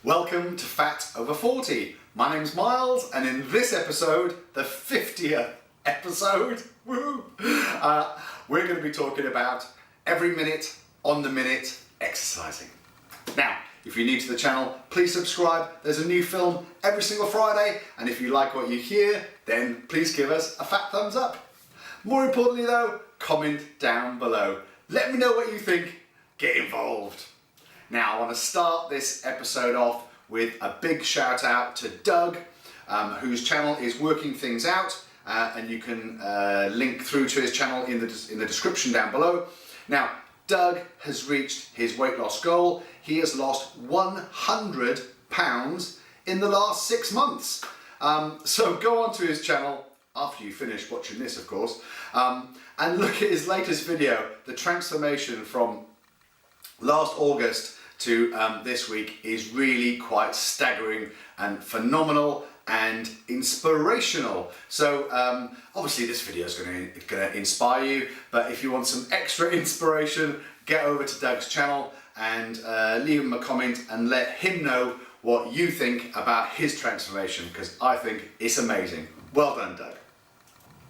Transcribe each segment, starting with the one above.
Welcome to Fat Over 40. My name's Miles, and in this episode, the 50th episode, woo, we're going to be talking about every minute, on the minute exercising. Now, if you're new to the channel, please subscribe. There's a new film every single Friday, and if you like what you hear, then please give us a fat thumbs up. More importantly though, comment down below. Let me know what you think. Get involved. Now, I want to start this episode off with a big shout out to Doug, whose channel is Working Things Out, and you can link through to his channel in the description down below. Now, Doug has reached his weight loss goal. He has lost 100 pounds in the last 6 months. So go onto his channel after you finish watching this, of course, and look at his latest video, the transformation from last August to this week is really quite staggering and phenomenal and inspirational. So obviously this video is going to inspire you, but if you want some extra inspiration, get over to Doug's channel and leave him a comment and let him know what you think about his transformation, because I think it's amazing. Well done, Doug.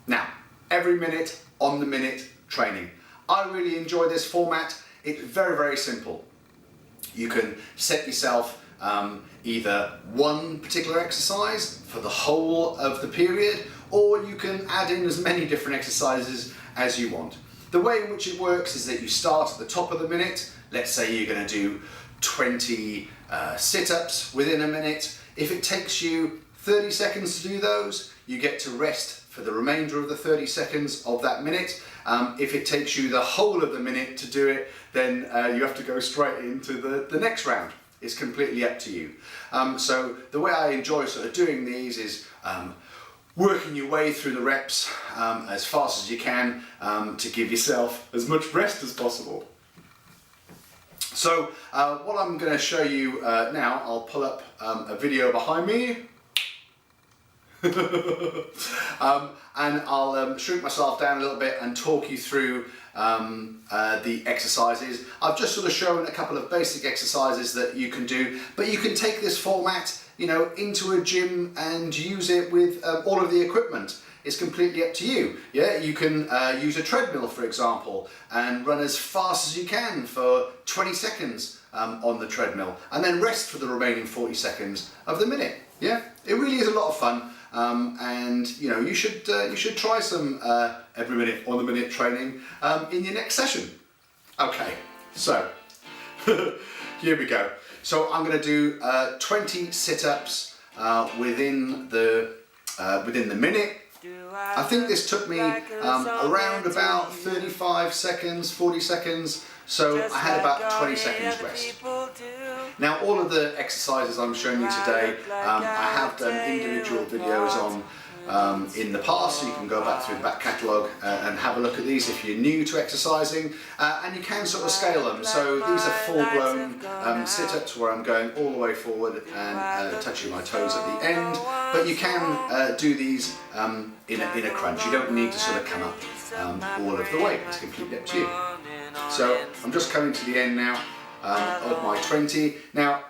Now, every minute, on the minute training. I really enjoy this format. It's very, very simple. You can set yourself either one particular exercise for the whole of the period, or you can add in as many different exercises as you want. The way in which it works is that you start at the top of the minute. Let's say you're going to do 20 sit-ups within a minute. If it takes you 30 seconds to do those, you get to rest for the remainder of the 30 seconds of that minute. If it takes you the whole of the minute to do it, then you have to go straight into the next round. It's completely up to you. So the way I enjoy sort of doing these is working your way through the reps as fast as you can to give yourself as much rest as possible. So what I'm going to show you now, I'll pull up a video behind me. And I'll shrink myself down a little bit and talk you through the exercises. I've just sort of shown a couple of basic exercises that you can do, but you can take this format, you know, into a gym and use it with all of the equipment. It's completely up to you. Yeah, you can use a treadmill, for example, and run as fast as you can for 20 seconds on the treadmill, and then rest for the remaining 40 seconds of the minute. Yeah, it really is a lot of fun. And you know, you should try some every minute on the minute training in your next session. Okay, so here we go. So I'm going to do 20 sit-ups within the minute. I think this took me around about 35 seconds, 40 seconds. So I had about 20 seconds rest. Now, all of the exercises I'm showing you today, I have done individual videos on in the past, so you can go back through the back catalogue and have a look at these if you're new to exercising, and you can sort of scale them. So these are full-blown sit-ups where I'm going all the way forward and touching my toes at the end, but you can do these in a crunch. You don't need to sort of come up all of the way. It's completely up to you. So I'm just coming to the end now of my 20. Now,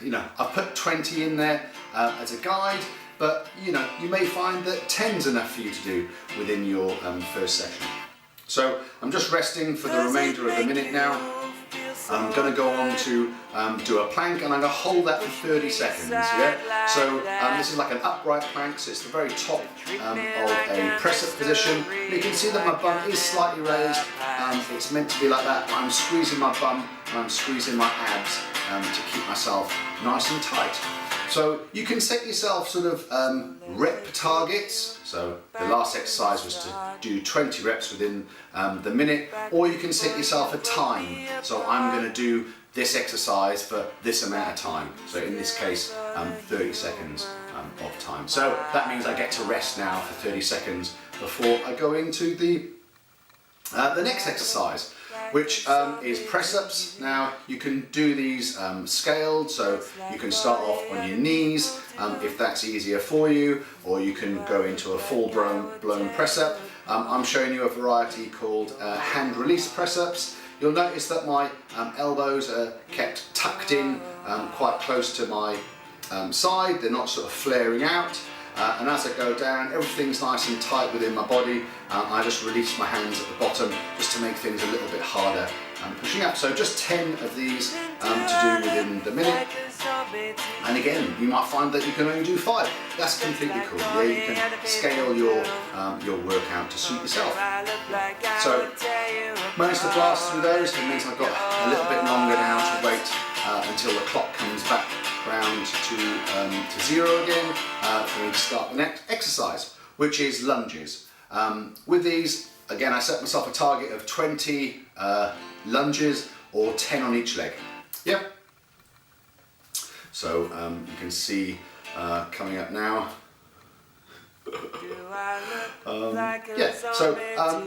you know, I've put 20 in there as a guide, but you know, you may find that 10's enough for you to do within your first session. So I'm just resting for the remainder of the minute now. I'm going to go on to do a plank, and I'm going to hold that for 30 seconds. Yeah. So this is like an upright plank, so it's the very top of a press-up position. You can see that my bum is slightly raised. It's meant to be like that. I'm squeezing my bum and I'm squeezing my abs to keep myself nice and tight. So you can set yourself sort of rep targets. So the last exercise was to do 20 reps within the minute, or you can set yourself a time. So I'm going to do this exercise for this amount of time. So in this case, 30 seconds of time. So that means I get to rest now for 30 seconds before I go into the next exercise, which is press-ups. Now you can do these scaled, so you can start off on your knees if that's easier for you, or you can go into a full-blown press-up. I'm showing you a variety called hand release press-ups. You'll notice that my elbows are kept tucked in quite close to my side. They're not sort of flaring out. And as I go down, everything's nice and tight within my body. I just release my hands at the bottom just to make things a little bit harder pushing up. So just 10 of these to do within the minute. And again, you might find that you can only do 5. That's completely cool. Yeah, you can scale your workout to suit yourself. So managed to blast through those. It means I've got a little bit longer now to wait until the clock comes back round to 0 again for me to start the next exercise, which is lunges. With these, again, I set myself a target of 20 lunges or 10 on each leg. Yep. So you can see coming up now. Yeah, so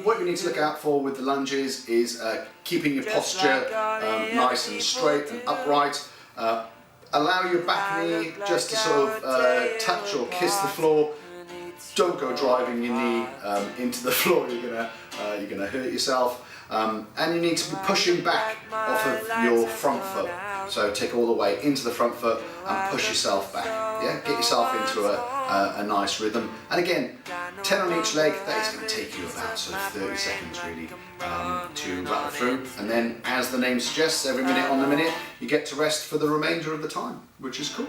what you need to look out for with the lunges is keeping your posture nice and straight and upright. Allow your back knee just to sort of touch or kiss the floor. Don't go driving your knee into the floor. You're gonna hurt yourself. And you need to be pushing back off of your front foot. So take all the way into the front foot and push yourself back. Yeah, get yourself into a nice rhythm. And again, 10 on each leg. That is going to take you about sort of 30 seconds really to rattle through. And then, as the name suggests, every minute on the minute, you get to rest for the remainder of the time, which is cool.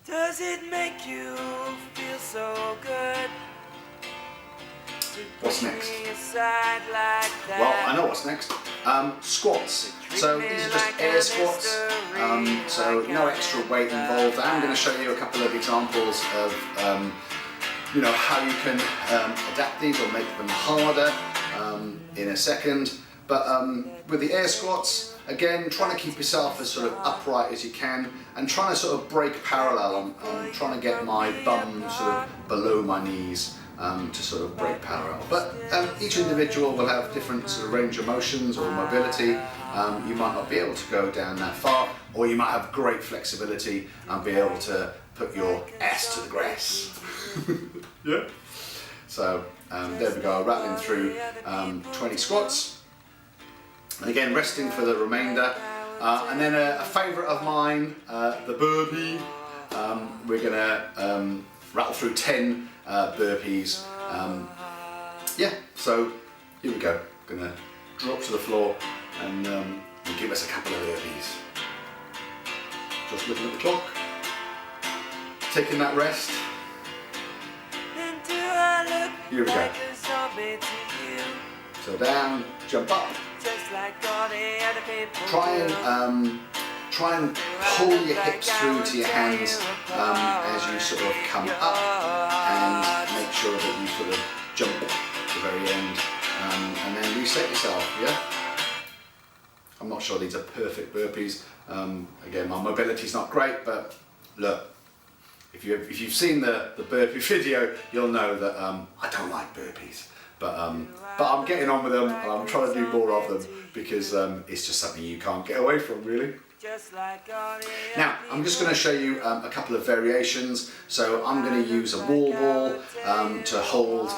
Does it make you feel so good? What's next? Well, I know what's next. Squats. So these are just air squats. So no extra weight involved. I'm going to show you a couple of examples of how you can adapt these or make them harder in a second. But with the air squats, again, trying to keep yourself as sort of upright as you can and trying to sort of break parallel. I'm trying to get my bum sort of below my knees to sort of break parallel. But each individual will have different sort of range of motions or mobility. You might not be able to go down that far, or you might have great flexibility and be able to put your ass to the grass. Yeah. So there we go, rattling through 20 squats. And again, resting for the remainder. And then a favourite of mine, the burpee. We're going to rattle through 10 burpees. Yeah, so here we go. Going to drop to the floor and give us a couple of burpees. Just looking at the clock. Taking that rest. Here we go. So down, jump up. Try and pull your hips through to your hands as you sort of come up, and make sure that you sort of jump at the very end, and then reset yourself. Yeah. I'm not sure these are perfect burpees. Again, my mobility's not great, but look, if you've seen the burpee video, you'll know that I don't like burpees. But I'm getting on with them, and I'm trying to do more of them because it's just something you can't get away from, really. Now, I'm just going to show you a couple of variations. So I'm going to use a wall ball to hold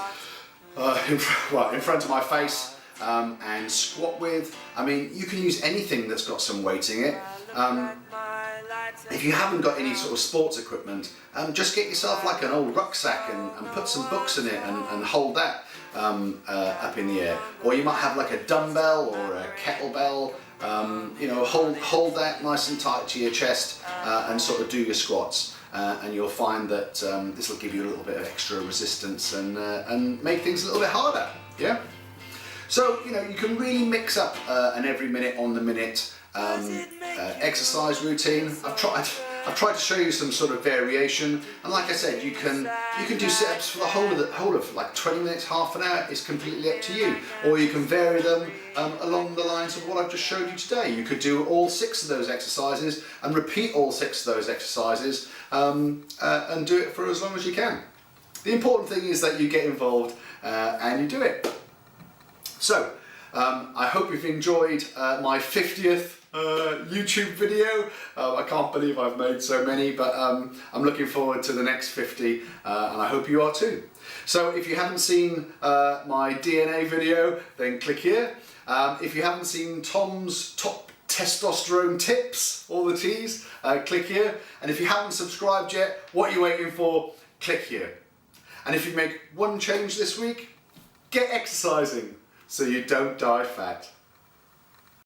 in front of my face and squat with. I mean, you can use anything that's got some weight in it. If you haven't got any sort of sports equipment, just get yourself like an old rucksack and put some books in it and hold that up in the air. Or you might have like a dumbbell or a kettlebell. Hold that nice and tight to your chest and sort of do your squats. And you'll find that this will give you a little bit of extra resistance and make things a little bit harder. Yeah. So you can really mix up an every minute on the minute exercise routine. I've tried to show you some sort of variation, and like I said, you can do sit-ups for the whole of like 20 minutes, half an hour. It's completely up to you. Or you can vary them along the lines of what I've just showed you today. You could do all 6 of those exercises and repeat all 6 of those exercises and do it for as long as you can. The important thing is that you get involved and you do it. So I hope you've enjoyed my 50th YouTube video. I can't believe I've made so many, but I'm looking forward to the next 50, and I hope you are too. So if you haven't seen my DNA video, then click here. If you haven't seen Tom's top testosterone tips, all the T's, click here. And if you haven't subscribed yet, what are you waiting for? Click here. And if you make one change this week, get exercising so you don't die fat.